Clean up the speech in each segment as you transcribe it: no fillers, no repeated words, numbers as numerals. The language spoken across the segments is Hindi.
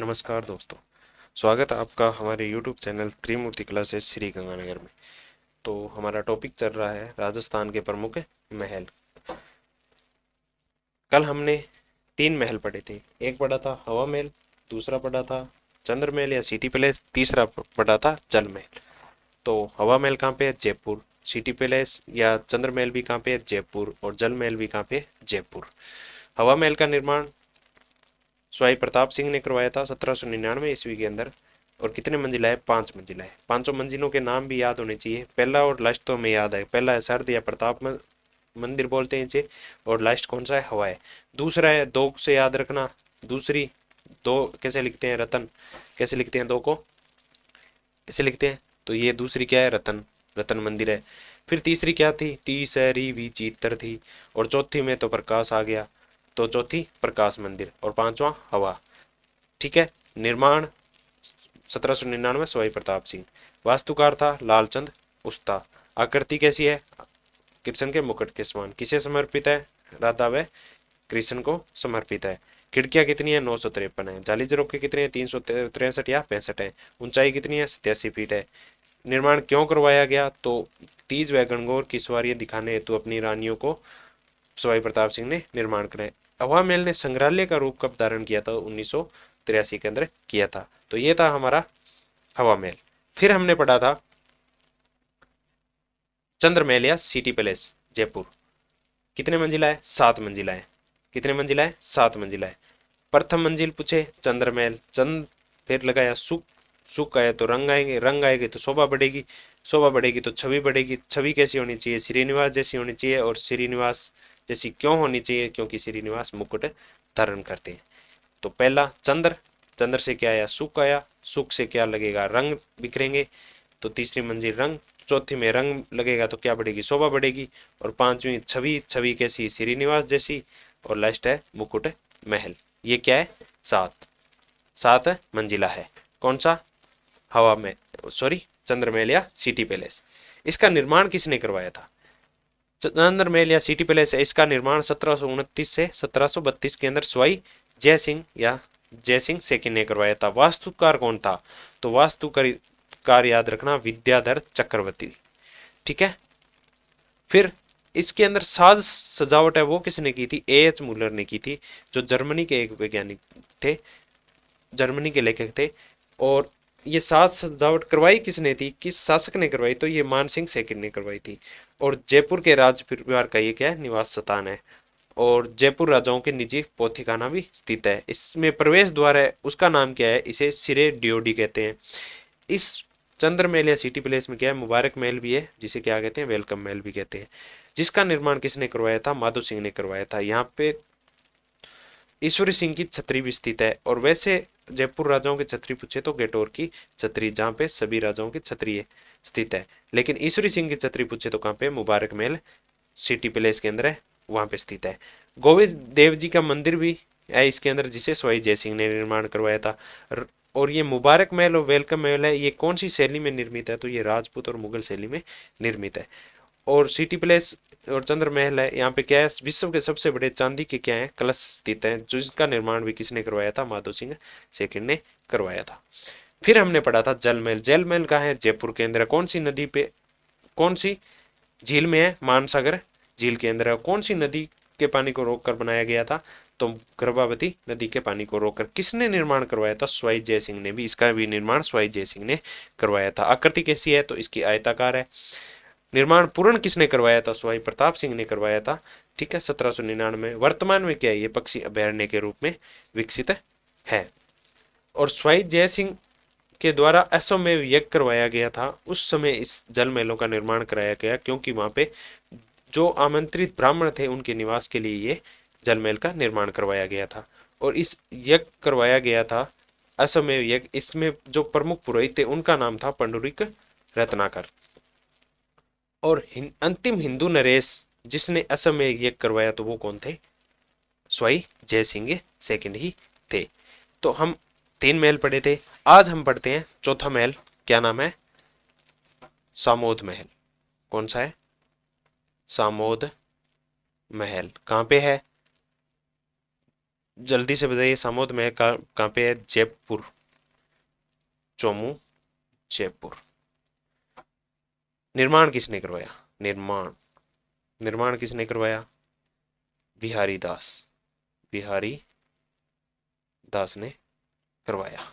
नमस्कार दोस्तों। स्वागत है आपका हमारे YouTube चैनल त्रिमूर्ति क्लासेस श्री गंगानगर में। तो हमारा टॉपिक चल रहा है राजस्थान के प्रमुख महल। कल हमने 3 महल पढ़े थे। एक पढ़ा था हवा महल, दूसरा पढ़ा था चंद्र महल या सिटी पैलेस, तीसरा पढ़ा था जल महल। तो हवा महल कहाँ पे है? जयपुर। सिटी पैलेस या चंद्र महल भी कहाँ पे है? जयपुर। और जल महल भी कहाँ पे है? जयपुर। हवा महल का निर्माण स्वाई प्रताप सिंह ने करवाया था 1799 ईस्वी के अंदर। और कितने मंजिला है? 5 मंजिला है। पांचों मंजिलों के नाम भी याद होने चाहिए। पहला और लास्ट तो हमें याद है। पहला है सरद या प्रताप मंदिर बोलते हैं इसे। और लास्ट कौन सा है? हवा है। दूसरा है दो से याद रखना। दूसरी दो कैसे लिखते हैं? रतन। कैसे लिखते हैं दो को? कैसे लिखते हैं? तो ये दूसरी क्या है? रतन। रतन मंदिर है। फिर तीसरी क्या थी? तीसरी विचित्र थी। और चौथी में तो प्रकाश आ गया, तो चौथी प्रकाश मंदिर। और पांचवा हवा। ठीक है। निर्माण 1799 सवाई प्रताप सिंह। वास्तुकार था लालचंद उस्ता। आकृति कैसी है? कृष्ण के मुकुट के समान। किसे समर्पित है? राधा व कृष्ण को समर्पित है। खिड़कियां कितनी है? 953 है। जाली झरोखे कितने हैं? 363 या 65 है। ऊंचाई कितनी है? 87 फीट है। निर्माण क्यों करवाया गया? तो तीज व गणगौर की सवारियां दिखाने हेतु अपनी रानियों को सवाई प्रताप सिंह ने निर्माण कराया। हवा महल ने संग्रहालय का रूप कब धारण किया था? 1983 के अंदर किया था। तो ये था हमारा हवा महल। फिर हमने पढ़ा था चंद्र महल या सिटी पैलेस जयपुर। कितने मंजिला है? 7 मंजिला है। कितने मंजिला है? 7 मंजिला है। प्रथम मंजिल पूछे चंद्र महल। चंद फिर लगाया सुख। सुख आए तो रंग आएंगे, रंग आएंगे तो शोभा बढ़ेगी, शोभा बढ़ेगी तो छवि बढ़ेगी। छवि कैसी होनी चाहिए? श्रीनिवास जैसी होनी चाहिए। और श्रीनिवास जैसी क्यों होनी चाहिए? क्योंकि श्रीनिवास मुकुट धारण करते हैं। तो पहला चंद्र, चंद्र से क्या आया? सुख आया। सुख से क्या लगेगा? रंग बिखरेंगे। तो तीसरी मंजिल रंग। चौथी में रंग लगेगा तो क्या बढ़ेगी? शोभा बढ़ेगी। और पांचवी छवि। छवि कैसी? श्रीनिवास जैसी। और लास्ट है मुकुट महल। ये क्या है? 7 मंजिला है। कौन सा? हवा में, सॉरी, चंद्र महल या सिटी पैलेस। इसका निर्माण किसने करवाया था? चंद्र महल या सिटी पैलेस है, इसका निर्माण 1729 से 1732 के अंदर सवाई जय सिंह या जय सिंह सेकंड ने करवाया था। वास्तुकार कौन था? तो वास्तुकार याद रखना विद्याधर चक्रवर्ती। ठीक है। फिर इसके अंदर साज सजावट है वो किसने की थी? एच मुलर ने की थी, जो जर्मनी के एक वैज्ञानिक थे, जर्मनी के लेखक थे। और ये साज सजावट करवाई किसने थी? किस शासक ने करवाई? तो ये मानसिंह सेकंड ने करवाई थी। और जयपुर के राज परिवार का ये क्या है? निवास स्थान है। और जयपुर राजाओं के निजी पोथीखाना भी स्थित है। इसमें प्रवेश द्वार है, उसका नाम क्या है? इसे सिरे डियोडी कहते हैं। इस चंद्र महल या सिटी पैलेस में क्या है? मुबारक महल भी है, जिसे क्या कहते हैं? वेलकम महल भी कहते हैं। जिसका निर्माण किसने करवाया था? माधो सिंह ने करवाया था। यहाँ पे ईश्वरी सिंह की छतरी भी स्थित है। और वैसे जयपुर राजाओं की छतरी पूछे तो गेटोर की छतरी, जहाँ पे सभी राजाओं की छतरी स्थित है। लेकिन ईश्वरी सिंह की छतरी पूछे तो कहाँ पे? मुबारक महल सिटी पैलेस के अंदर है, वहां पे स्थित है। गोविंद देव जी का मंदिर भी है इसके अंदर, जिसे सवाई जय सिंह ने निर्माण करवाया था। और ये मुबारक महल और वेलकम महल है, ये कौन सी शैली में निर्मित है? तो ये राजपूत और मुगल शैली में निर्मित है। और सिटी पैलेस और चंद्र महल है, यहाँ पे क्या है? विश्व के सबसे बड़े चांदी के क्या है? कलश स्थित है, जिसका निर्माण भी किसने करवाया था? माधो सिंह सेकंड ने करवाया था। फिर हमने पढ़ा था जल महल। जल महल कहाँ है? जयपुर के अंदर। कौन सी नदी पे, कौन सी झील में है? मानसागर झील के अंदर है। कौन सी नदी के पानी को रोककर बनाया गया था? तो गर्भावती नदी के पानी को रोककर। किसने निर्माण करवाया था? स्वाई जय सिंह ने भी, इसका भी निर्माण स्वाई जय सिंह ने करवाया था। आकृति कैसी है? तो इसकी आयताकार है। निर्माण पूर्ण किसने करवाया था? स्वाई प्रताप सिंह ने करवाया था। ठीक है, 1799 में। वर्तमान में क्या है? ये पक्षी अभयारण्य के रूप में विकसित है। और स्वाई जय सिंह के द्वारा असम में यज्ञ करवाया गया था, उस समय इस जल महलों का निर्माण कराया गया, क्योंकि वहां पे जो आमंत्रित ब्राह्मण थे उनके निवास के लिए ये जल महल का निर्माण करवाया गया था। और इस यज्ञ करवाया गया था असम में यज्ञ। इसमें जो प्रमुख पुरोहित थे उनका नाम था पंडुरिक रत्नाकर। और अंतिम हिंदू नरेश जिसने असम में यज्ञ करवाया, तो वो कौन थे? स्वाई जय सिंह सेकंड ही थे। तो हम 3 महल पढ़े थे। आज हम पढ़ते हैं चौथा महल। क्या नाम है? सामोद महल। कौन सा है? सामोद महल। कहाँ पे है? जल्दी से बताइए, सामोद महल कहाँ पे है? जयपुर, चोमू, जयपुर। निर्माण किसने करवाया? निर्माण, निर्माण किसने करवाया? बिहारी दास, बिहारी दास ने करवाया।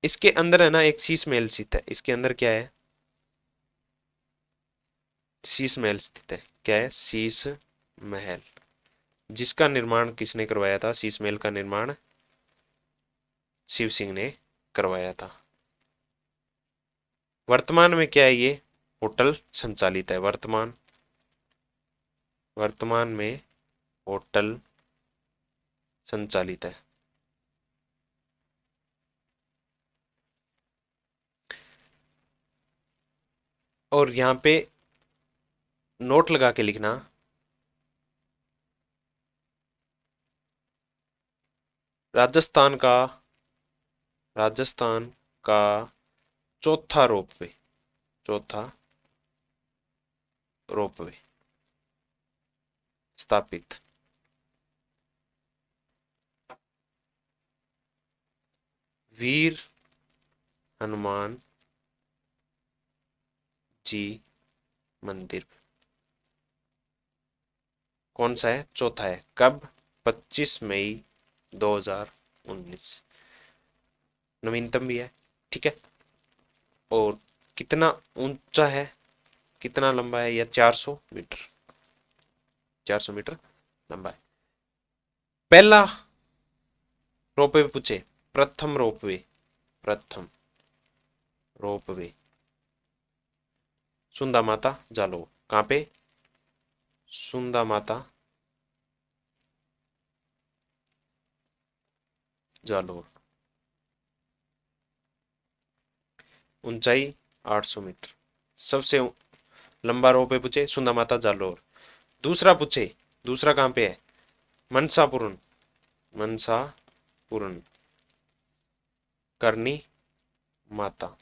इसके अंदर है ना एक शीश महल स्थित है, इसके अंदर क्या है? शीश महल स्थित है। क्या है? शीश महल। जिसका निर्माण किसने करवाया था? शीश महल का निर्माण शिव सिंह ने करवाया था। वर्तमान में क्या है? ये होटल संचालित है। वर्तमान, वर्तमान में होटल संचालित है। और यहाँ पे नोट लगा के लिखना, राजस्थान का, राजस्थान का चौथा रोपवे, चौथा रोपवे स्थापित। वीर हनुमान जी मंदिर। कौन सा है? चौथा है। कब? 25 मई 2019। नवीनतम भी है। ठीक है। और कितना ऊंचा है, कितना लंबा है? यह 400 मीटर, 400 मीटर लंबा है। पहला रोपवे पूछे, प्रथम रोपवे, प्रथम रोपवे सुंदा माता जालो। कहाँ पे? सुंदा माता जालोर। ऊंचाई 800 मीटर। सबसे लंबा रोपवे पूछे, सुंदा माता जालोर। दूसरा पूछे, दूसरा कहाँ पे है? मनसापुरन, मनसापुरन करनी माता।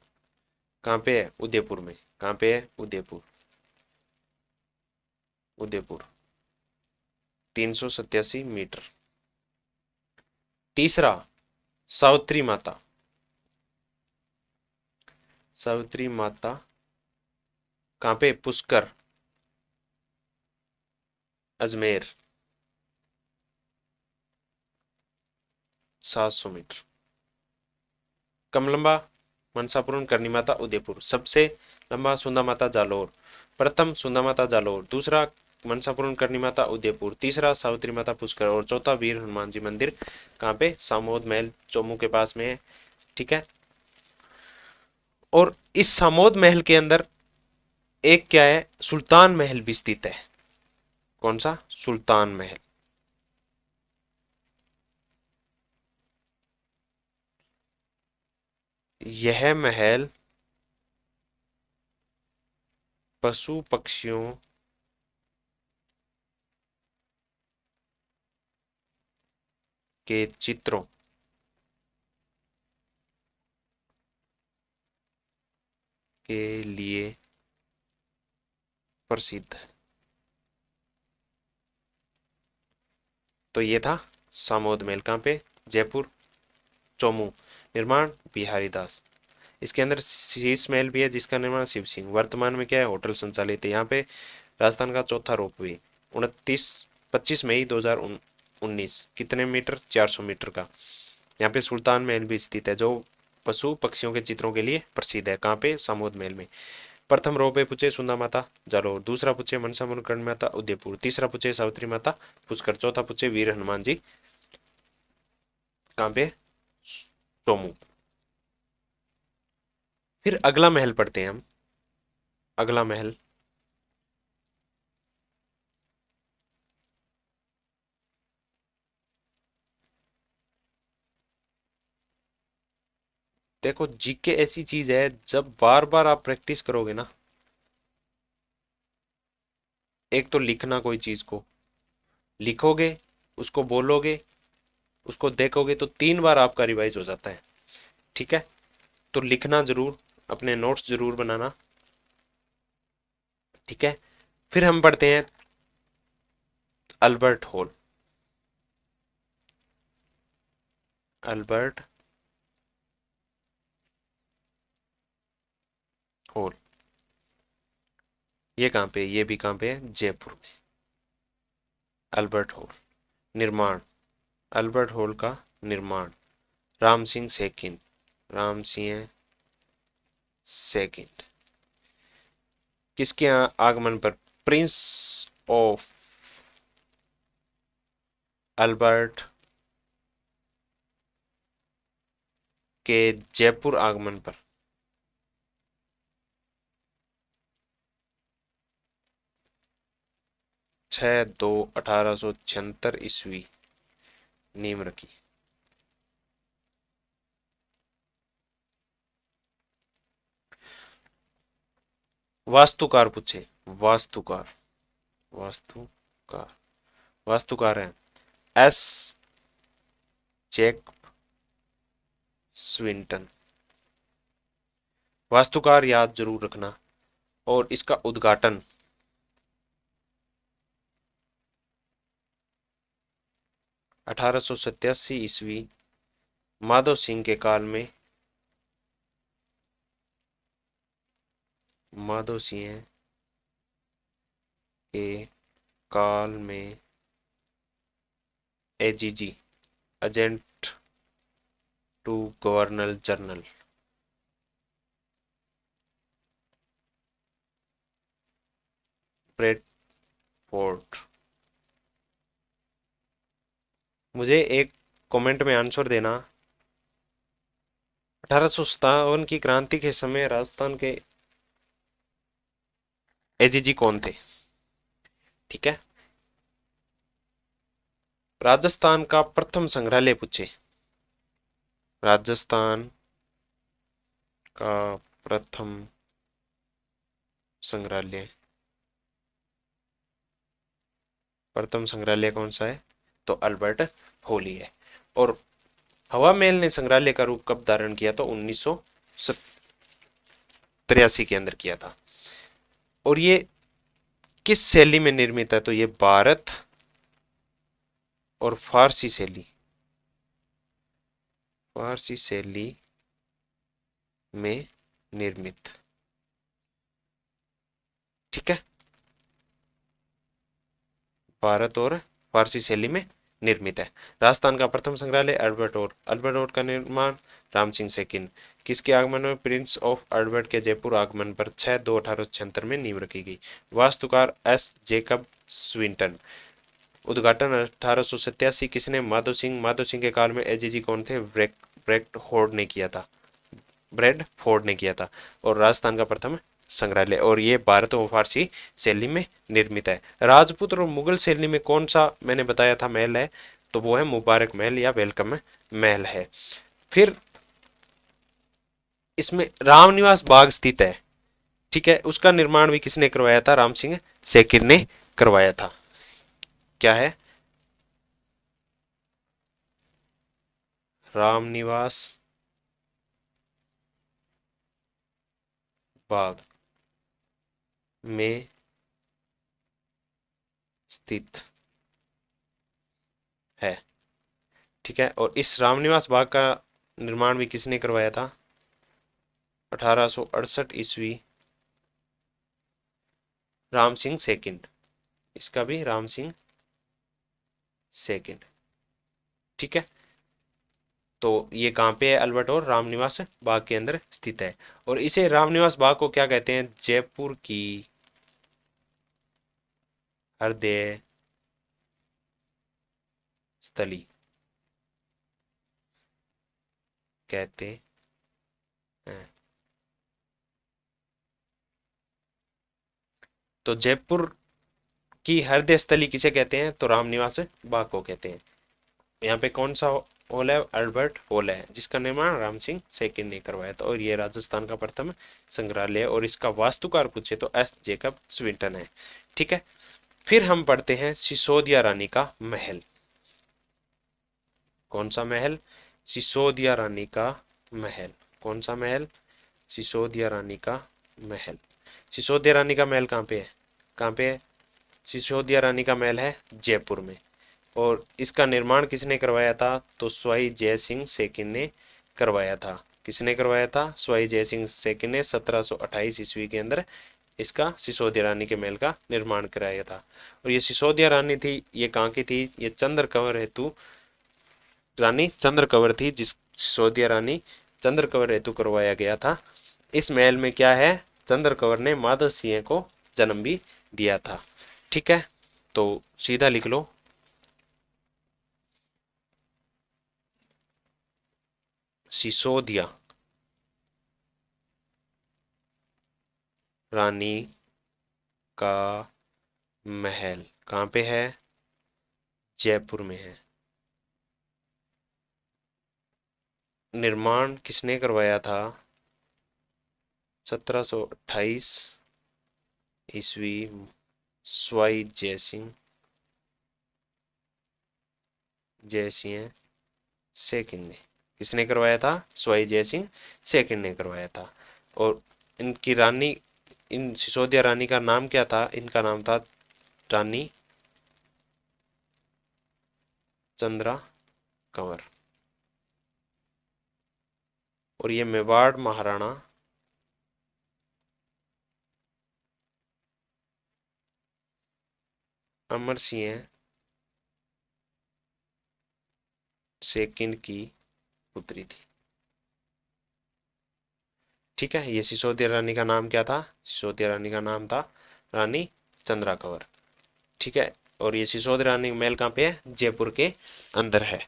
कहाँ पे है? उदयपुर में। कहाँ पे है? उदयपुर, उदयपुर। 387 मीटर। तीसरा सावित्री माता, सावित्री माता कहाँ पे? पुष्कर, अजमेर। 700 मीटर। कम लंबा मनसापुरम, करनी माता, उदयपुर। सबसे लंबा सुंदा माता जालोर। प्रथम सुंदा माता जालोर, दूसरा मनसापुरम, करनी माता, उदयपुर, तीसरा सावित्री माता, पुष्कर, और चौथा वीर हनुमान जी मंदिर। कहाँ पे? सामोद महल चोमू के पास में है। ठीक है। और इस सामोद महल के अंदर एक क्या है? सुल्तान महल भी स्थित है। कौन सा? सुल्तान महल। यह महल पशु पक्षियों के चित्रों के लिए प्रसिद्ध है। तो ये था सामोद महल। कहाँ पे? जयपुर, चोमू। निर्माण बिहारी दास। इसके अंदर शीश महल भी है जिसका निर्माण शिव सिंह। वर्तमान में क्या है? होटल संचालित है। यहाँ पे राजस्थान का चौथा रोपवे, 25 मई 2019। कितने मीटर? 400 मीटर का। यहाँ पे सुल्तान महल भी स्थित है जो पशु पक्षियों के चित्रों के लिए प्रसिद्ध है। कहाँ पे? सामोद महल में। प्रथम रोपवे पूछे सुंदा माता जालोर, दूसरा पूछे मनसा मनोकर्ण माता उदयपुर, तीसरा पूछे सावित्री माता पुष्कर, चौथा पूछे वीर हनुमान जी कहाँ पे? टोमू। फिर अगला महल पढ़ते हैं हम। अगला महल, देखो जीके ऐसी चीज है जब बार बार आप प्रैक्टिस करोगे ना, एक तो लिखना, कोई चीज को लिखोगे, उसको बोलोगे, उसको देखोगे तो 3 बार आपका रिवाइज हो जाता है। ठीक है। तो लिखना जरूर, अपने नोट्स जरूर बनाना। ठीक है। फिर हम पढ़ते हैं अल्बर्ट हॉल। Albert hall. ये कहाँ पे, ये भी कहाँ पे है, जयपुर में। अल्बर्ट हॉल निर्माण, अल्बर्ट हॉल का निर्माण राम सिंह सेकिन, राम सिंह सेकिन किसके आगमन पर, प्रिंस ऑफ अल्बर्ट के जयपुर आगमन पर। 6/2/1876 नींव रखी। वास्तुकार पूछे, वास्तुकार, वास्तुकार, वास्तुकार है एस जैक स्विंटन। वास्तुकार याद जरूर रखना। और इसका उद्घाटन 1887 माधव सिंह के काल में, माधव सिंह के काल में AGG, agent to governor general, Bradford. मुझे एक कमेंट में आंसर देना, 1857 की क्रांति के समय राजस्थान के एजीजी कौन थे। ठीक है। राजस्थान का प्रथम संग्रहालय पूछे, राजस्थान का प्रथम संग्रहालय, प्रथम संग्रहालय कौन सा है, तो अल्बर्ट हॉल ही है। और हवा महल ने संग्रहालय का रूप कब धारण किया, तो 1983 के अंदर किया था। और ये किस शैली में निर्मित है, तो ये भारत और फारसी शैली, फारसी शैली में निर्मित। ठीक है, भारत और फारसी शैली में निर्मित है। राजस्थान का प्रथम संग्रहालय अल्बर्ट हॉल, अल्बर्ट हॉल का निर्माण राम सिंह सेकिन। किसके आगमन में, प्रिंस ऑफ अल्बर्ट के जयपुर आगमन पर 6/2/1876 में नींव रखी गई। वास्तुकार एस जेकब स्विंटन। उद्घाटन 1887 किसने, माधव सिंह, माधव सिंह के काल में एजीजी कौन थे, ब्रेक्ट फोर्ड ने किया था, ब्रेड फोर्ड ने किया था। और राजस्थान का प्रथम संग्रहालय, और ये भारत और फारसी शैली में निर्मित है। राजपूत और मुगल शैली में कौन सा मैंने बताया था महल है, तो वो है मुबारक महल या वेलकम महल है। फिर इसमें रामनिवास बाग स्थित है। ठीक है, उसका निर्माण भी किसने करवाया था, राम सिंह सेकिर ने करवाया था। क्या है, रामनिवास बाग में स्थित है। ठीक है, और इस रामनिवास बाग का निर्माण भी किसने करवाया था, 1868 राम सिंह सेकंड। इसका भी राम सिंह सेकंड। ठीक है, तो ये कहाँ पे है, अल्बर्ट और रामनिवास बाग के अंदर स्थित है। और इसे रामनिवास बाग को क्या कहते हैं, जयपुर की हृदय स्थली कहते हैं। तो जयपुर की हृदय स्थली किसे कहते हैं, तो रामनिवास बाग को कहते हैं। यहाँ पे कौन सा हॉल है, अल्बर्ट हॉल है, जिसका निर्माण राम सिंह सेकंड ने करवाया था। और ये राजस्थान का प्रथम संग्रहालय है, और इसका वास्तुकार पूछे तो एस जेकब स्विंटन है। ठीक है, फिर हम पढ़ते हैं सिसोदिया रानी का महल। कौन सा महल, सिसोदिया रानी का महल। कौन सा महल, सिसोदिया रानी का महल। सिसोदिया रानी का महल कहाँ पे है, कहाँ पे है, सिसोदिया रानी का महल है जयपुर में। और इसका निर्माण किसने करवाया था? तो स्वाई जय सिंह सेकिन ने करवाया था। किसने करवाया था? स्वाई जय सिंह सेकिन ने 1728 ईस्वी के अंदर इसका सिसोदिया रानी के महल का निर्माण कराया था। और ये सिसोदिया रानी थी, ये कहाँ की थी? ये चंद्र कंवर हेतु रानी चंद्र कंवर थी, जिस सिसोदिया रानी चंद्र कंवर हेतु करवाया गया था। इस महल में क्या है? चंद्र कंवर ने माधव सिंह को जन्म भी दिया था। ठीक है, तो सीधा लिख लो सिसोदिया रानी का महल कहाँ पे है? जयपुर में है। निर्माण किसने करवाया था? 1728 ईस्वी स्वाई जयसिंह सेकंड ने। किसने करवाया था? स्वाई जयसिंह सेकंड ने करवाया था। और इनकी रानी, इन सिसोदिया रानी का नाम क्या था? इनका नाम था रानी चंद्रा कंवर। और ये मेवाड़ महाराणा अमर सिंह सेकंड की पुत्री थी। ठीक है, ये सिसोदिया रानी का नाम क्या था? सिसोदिया रानी का नाम था रानी चंद्रा कंवर। ठीक है, और ये सिसोदिया रानी महल कहाँ पे है? जयपुर के अंदर है।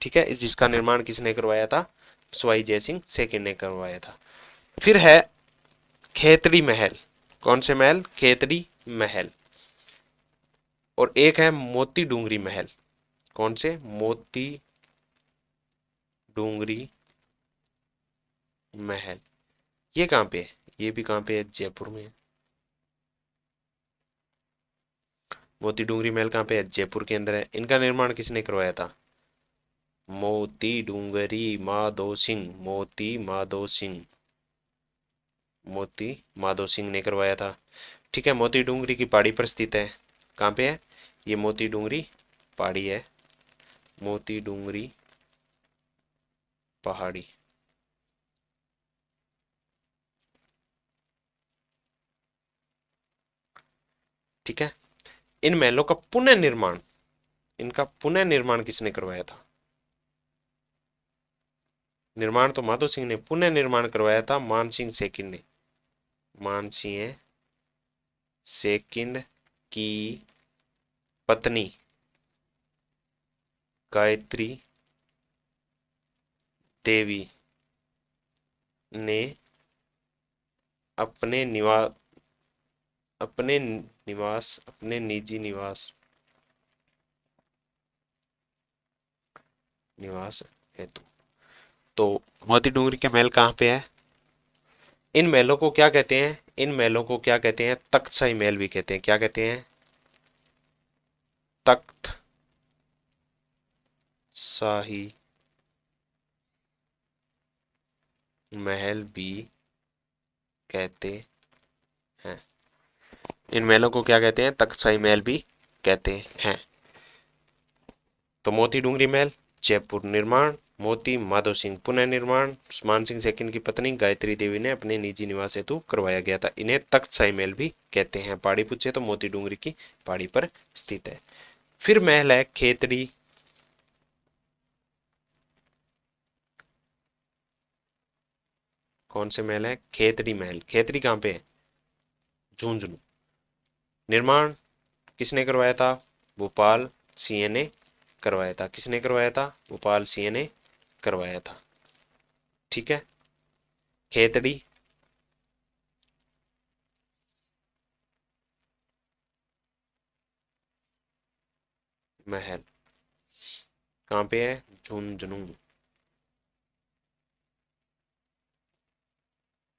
ठीक है, जिसका निर्माण किसने करवाया था? स्वाई जयसिंह सेकंड ने करवाया था। फिर है खेतड़ी महल। कौन से महल? खेतड़ी महल। और एक है मोती डूंगरी महल। कौन से? मोती डूंगरी महल। ये कहाँ पे है? ये भी कहाँ पे है? जयपुर में है। मोती डूंगरी महल कहाँ पे है? जयपुर के अंदर है। इनका निर्माण किसने करवाया था? मोती डूंगरी माधो सिंह। मोती माधो सिंह। मोती माधो सिंह ने करवाया था। ठीक है, मोती डूंगरी की पहाड़ी पर स्थित है। कहाँ पे है? ये मोती डूंगरी पहाड़ी है। मोती डूंगरी पहाड़ी। ठीक है, इन महलों का पुनः निर्माण, इनका पुनः निर्माण किसने करवाया था? निर्माण तो माधो सिंह ने, पुनः निर्माण करवाया था मान सिंह सेकंड ने। मान सिंह सेकंड की पत्नी गायत्री देवी ने अपने निवास अपने निजी निवास हेतु। तो मोती डूंगरी के महल कहाँ पे है? इन महलों को क्या कहते हैं? इन महलों को क्या कहते हैं? तख्तशाही महल भी कहते हैं। क्या कहते हैं? तख्त शाही महल भी कहते हैं। इन महलों को क्या कहते हैं? तख्तशाही महल भी कहते हैं। तो मोती डूंगरी महल जयपुर निर्माण, मोती माधव सिंह पुनः निर्माण, मान सिंह सेकंड की पत्नी गायत्री देवी ने अपने निजी निवास हेतु करवाया गया था। इन्हें तख्तशाही महल भी कहते हैं। पहाड़ी पूछे तो मोती डूंगरी की पहाड़ी पर स्थित है। फिर महल है खेतड़ी। कौन से महल है? खेतड़ी महल। खेतड़ी कहाँ पे है? झुंझुनू। निर्माण किसने करवाया था? भोपाल सिंह ने करवाया था। किसने करवाया था? भोपाल सिंह ने करवाया था। ठीक है, खेतड़ी महल कहाँ पे है? झुंझुनू।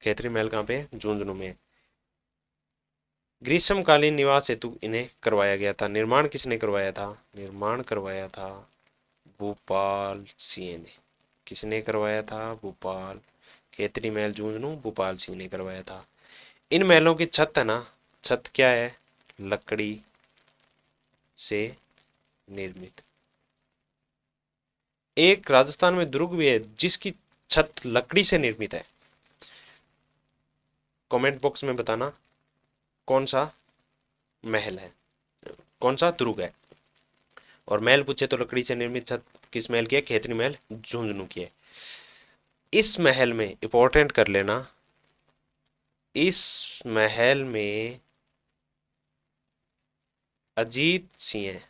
खेतड़ी महल कहाँ पे है? झुंझुनू में। ग्रीष्मकालीन निवास हेतु इन्हें करवाया गया था। निर्माण किसने करवाया था? निर्माण करवाया था भूपाल सिंह ने। किसने करवाया था? भूपाल। खेतड़ी महल झुंझुनू भूपाल सिंह ने करवाया था। इन महलों की छत है ना, छत क्या है? लकड़ी से निर्मित। एक राजस्थान में दुर्ग भी है जिसकी छत लकड़ी से निर्मित है। कमेंट बॉक्स में बताना कौन सा महल है, कौन सा दुर्ग है। और महल पूछे तो लकड़ी से निर्मित छत किस महल की है? खेतरी महल झुंझुनू की है। इस महल में इंपॉर्टेंट कर लेना, इस महल में अजीत सिंह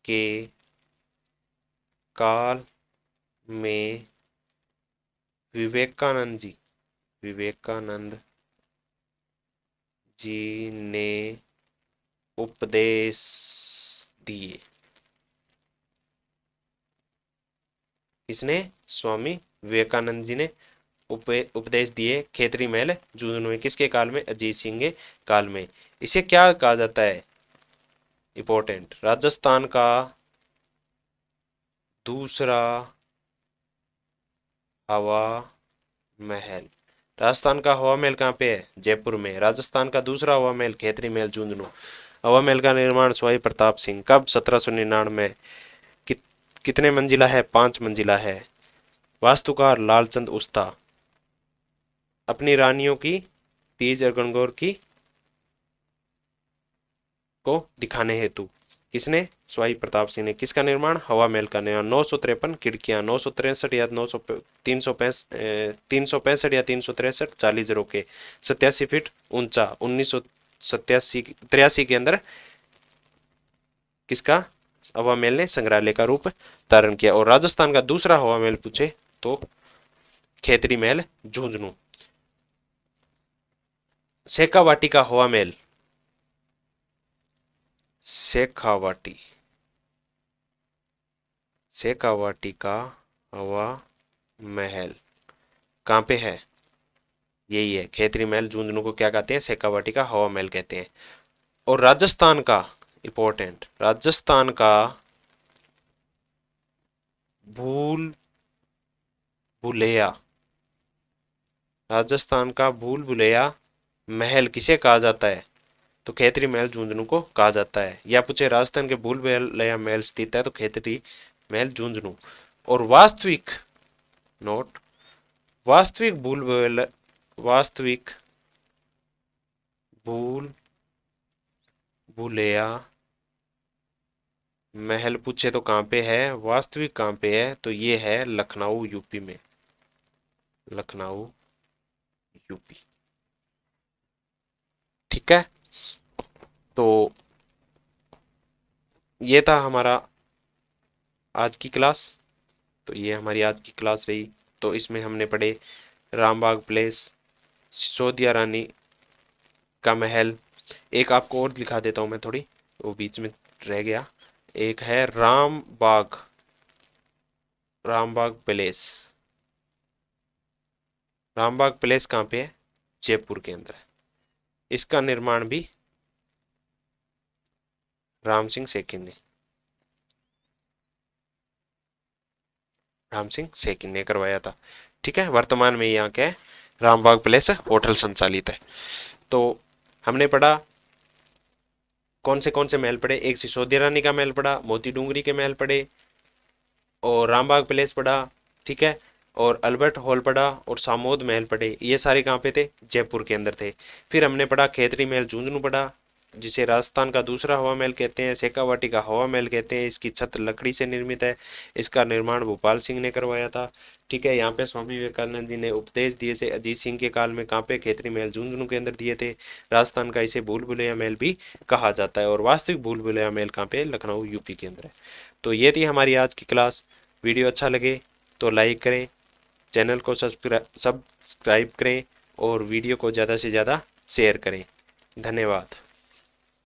के काल में विवेकानंद जी ने उपदेश दिए। किसने? स्वामी विवेकानंद जी ने उपदेश दिए खेतरी महल झुंझुनू में। किसके काल में? अजीत सिंह के काल में। इसे क्या कहा जाता है? इंपॉर्टेंट, राजस्थान का दूसरा हवा महल। राजस्थान का हवा महल कहाँ पे है? जयपुर में। राजस्थान का दूसरा हवा महल खेतरी महल झुंझुनू। हवा महल का निर्माण स्वाई प्रताप सिंह। कब? 1799। कितने मंजिला है? 5 मंजिला है। वास्तुकार लालचंद उस्ता। अपनी रानियों की तीज और गणगौर की को दिखाने हेतु। किसने? स्वाई प्रताप सिंह ने। किसका निर्माण? हवा महल का निर्माण। 953 खिड़कियां, 963 या 365 या 363 40 रोके, 87 फीट ऊंचा। 1983 के अंदर किसका हवा महल ने संग्रहालय का रूप धारण किया। और राजस्थान का दूसरा हवा महल पूछे तो खेतरी महल झुंझुनू। शेखावाटी का हवा महल, शेखावाटी शेखावाटी का हवा महल कहाँ पे है? यही है खेतरी महल झुंझुनू को क्या कहते हैं? शेखावाटी का हवा महल कहते हैं। और राजस्थान का इंपॉर्टेंट, राजस्थान का भूल भुलैया, राजस्थान का भूल भुलैया महल किसे कहा जाता है? तो खेतरी महल झुंझुनू को कहा जाता है। या पूछे राजस्थान के भूल भुलैया महल स्थित है तो खेतरी महल झुंझुनू। और वास्तविक नोट, वास्तविक भूल भुलैया महल पूछे तो कहाँ पे है? वास्तविक कहाँ पे है? तो ये है लखनऊ यूपी में। लखनऊ यूपी। ठीक है, तो ये था हमारा आज की क्लास। तो ये हमारी आज की क्लास रही। तो इसमें हमने पढ़े रामबाग प्लेस, सिसोदिया रानी का महल। एक आपको और दिखा देता हूँ मैं, थोड़ी वो बीच में रह गया। एक है रामबाग पैलेस। रामबाग पैलेस कहाँ पे है? जयपुर के अंदर है। इसका निर्माण भी राम सिंह सेकिन ने करवाया था। ठीक है, वर्तमान में यहाँ क्या है? रामबाग पैलेस होटल संचालित है। तो हमने पढ़ा कौन से महल पढ़े? एक सिसोदिया रानी का महल पढ़ा, मोती डूंगरी के महल पढ़े, और रामबाग पैलेस पढ़ा। ठीक है, और अल्बर्ट हॉल पढ़ा, और सामोद महल पढ़े। ये सारे कहाँ पे थे? जयपुर के अंदर थे। फिर हमने पढ़ा खेतरी महल झुंझुनू पढ़ा, जिसे राजस्थान का दूसरा हवा महल कहते हैं। शेखावाटी का हवा महल कहते हैं। इसकी छत लकड़ी से निर्मित है। इसका निर्माण भोपाल सिंह ने करवाया था। ठीक है, यहाँ पे स्वामी विवेकानंद जी ने उपदेश दिए थे अजीत सिंह के काल में। कहाँ पे? खेतरी महल झुंझुनू के अंदर दिए थे। राजस्थान का इसे भूल भुलैया महल भी कहा जाता है। और वास्तविक भूल भुलैया महल कहाँ पे? लखनऊ यूपी के अंदर है। तो ये थी हमारी आज की क्लास। वीडियो अच्छा लगे तो लाइक करें, चैनल को सब्सक्राइब करें, और वीडियो को ज़्यादा से ज़्यादा शेयर करें। धन्यवाद।